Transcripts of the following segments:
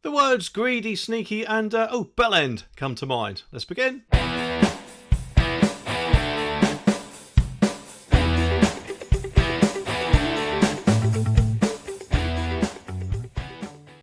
The words greedy, sneaky and, bellend come to mind. Let's begin.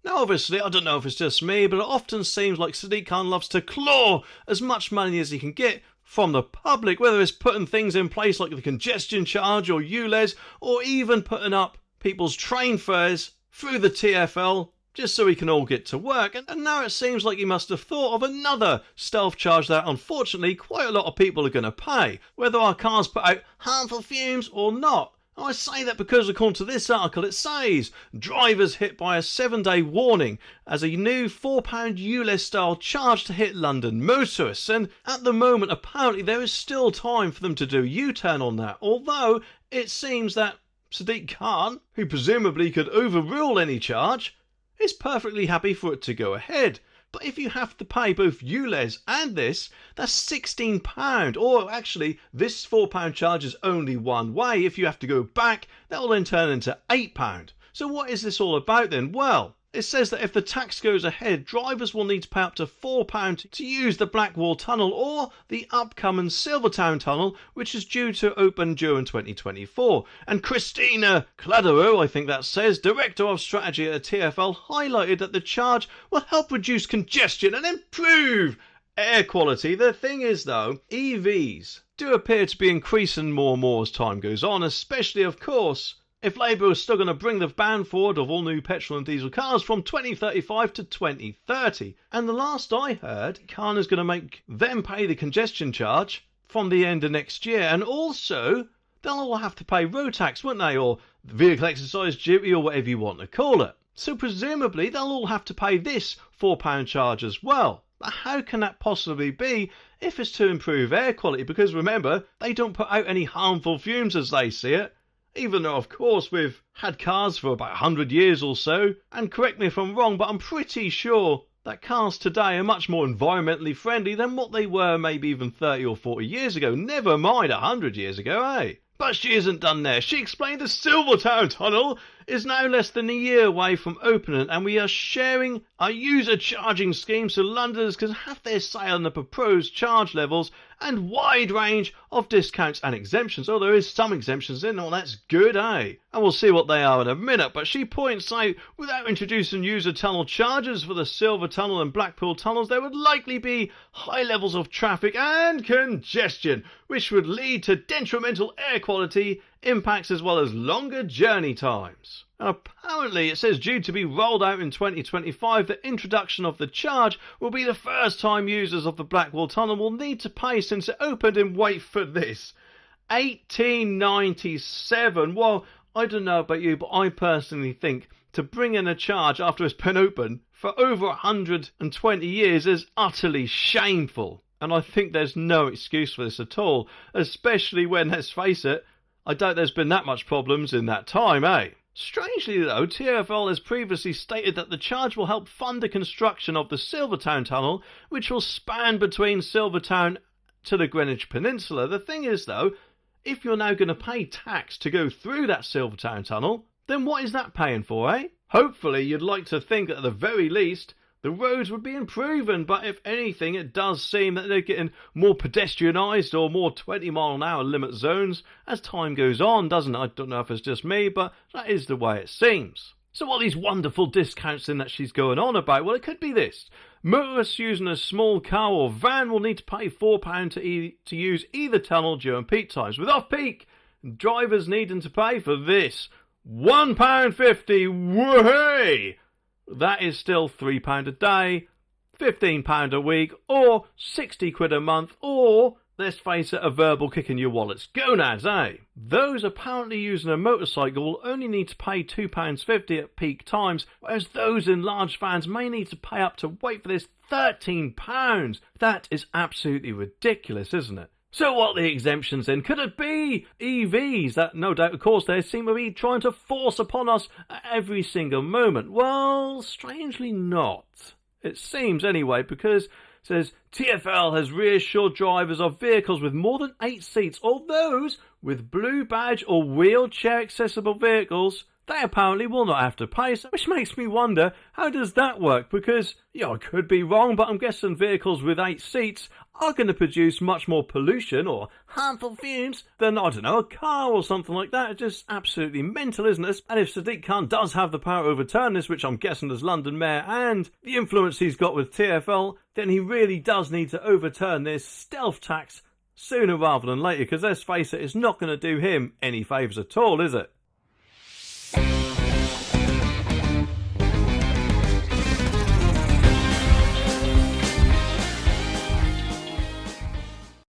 Now obviously, I don't know if it's just me, but it often seems like Sadiq Khan loves to claw as much money as he can get from the public, whether it's putting things in place like the congestion charge or ULEZ, or even putting up people's train fares through the TfL just so we can all get to work. And now it seems like he must have thought of another stealth charge that unfortunately quite a lot of people are going to pay, whether our cars put out harmful fumes or not. I say that because according to this article it says drivers hit by a 7-day warning as a new £4 ULEZ-style charge to hit London motorists, and at the moment apparently there is still time for them to do U-turn on that, although it seems that Sadiq Khan, who presumably could overrule any charge, is perfectly happy for it to go ahead. But if you have to pay both ULEZ and this, that's £16. Or actually, this £4 charge is only one way. If you have to go back, that will then turn into £8. So what is this all about then? Well, it says that if the tax goes ahead, drivers will need to pay up to £4 to use the Blackwall Tunnel or the upcoming Silvertown Tunnel, which is due to open during 2024. And Christina Kladerow, I think that says, Director of Strategy at the TfL, highlighted that the charge will help reduce congestion and improve air quality. The thing is though, EVs do appear to be increasing more and more as time goes on, especially of course if Labour is still going to bring the ban forward of all new petrol and diesel cars from 2035 to 2030. And the last I heard, Khan is going to make them pay the congestion charge from the end of next year. And also, they'll all have to pay road tax, won't they? Or vehicle exercise duty or whatever you want to call it. So presumably, they'll all have to pay this £4 charge as well. But how can that possibly be if it's to improve air quality? Because remember, they don't put out any harmful fumes as they see it. Even though, of course, we've had cars for about 100 years or so, and correct me if I'm wrong, but I'm pretty sure that cars today are much more environmentally friendly than what they were maybe even 30 or 40 years ago, never mind 100 years ago, eh? But she isn't done there. She explained the Silvertown Tunnel is now less than a year away from opening, and we are sharing our user charging scheme so Londoners can have their say on the proposed charge levels and wide range of discounts and exemptions. Oh, there is some exemptions in, well that's good, eh? And we'll see what they are in a minute, but she points out without introducing user tunnel charges for the Silver Tunnel and Blackpool tunnels, there would likely be high levels of traffic and congestion, which would lead to detrimental air quality impacts as well as longer journey times. And apparently it says due to be rolled out in 2025, the introduction of the charge will be the first time users of the Blackwall Tunnel will need to pay since it opened in, wait for this, 1897. Well, I don't know about you, but I personally think to bring in a charge after it's been open for over 120 years is utterly shameful. And I think there's no excuse for this at all, especially when, let's face it, I doubt there's been that much problems in that time, eh? Strangely though, TfL has previously stated that the charge will help fund the construction of the Silvertown Tunnel, which will span between Silvertown to the Greenwich Peninsula. The thing is though, if you're now going to pay tax to go through that Silvertown Tunnel, then what is that paying for, eh? Hopefully you'd like to think that at the very least the roads would be improving, but if anything it does seem that they're getting more pedestrianised or more 20-mile-an-hour limit zones as time goes on, doesn't it? I don't know if it's just me, but that is the way it seems. So what are these wonderful discounts in that she's going on about? Well, it could be this. Motorists using a small car or van will need to pay £4 to use either tunnel during peak times. With off-peak, drivers needing to pay for this £1.50. Whey! That is still £3 a day, £15 a week, or 60 quid a month, or, let's face it, a verbal kick in your wallets. Gonads, eh? Those apparently using a motorcycle will only need to pay £2.50 at peak times, whereas those in large vans may need to pay up to, wait for this, £13. That is absolutely ridiculous, isn't it? So what are the exemptions then? Could it be EVs that no doubt of course they seem to be trying to force upon us at every single moment? Well, strangely not. It seems anyway, because it says TfL has reassured drivers of vehicles with more than 8 seats or those with blue badge or wheelchair accessible vehicles they apparently will not have to pay, which makes me wonder, how does that work? Because, I could be wrong, but I'm guessing vehicles with 8 seats are going to produce much more pollution or harmful fumes than, I don't know, a car or something like that. It's just absolutely mental, isn't it? And if Sadiq Khan does have the power to overturn this, which I'm guessing as London Mayor, and the influence he's got with TfL, then he really does need to overturn this stealth tax sooner rather than later, because let's face it, it's not going to do him any favours at all, is it?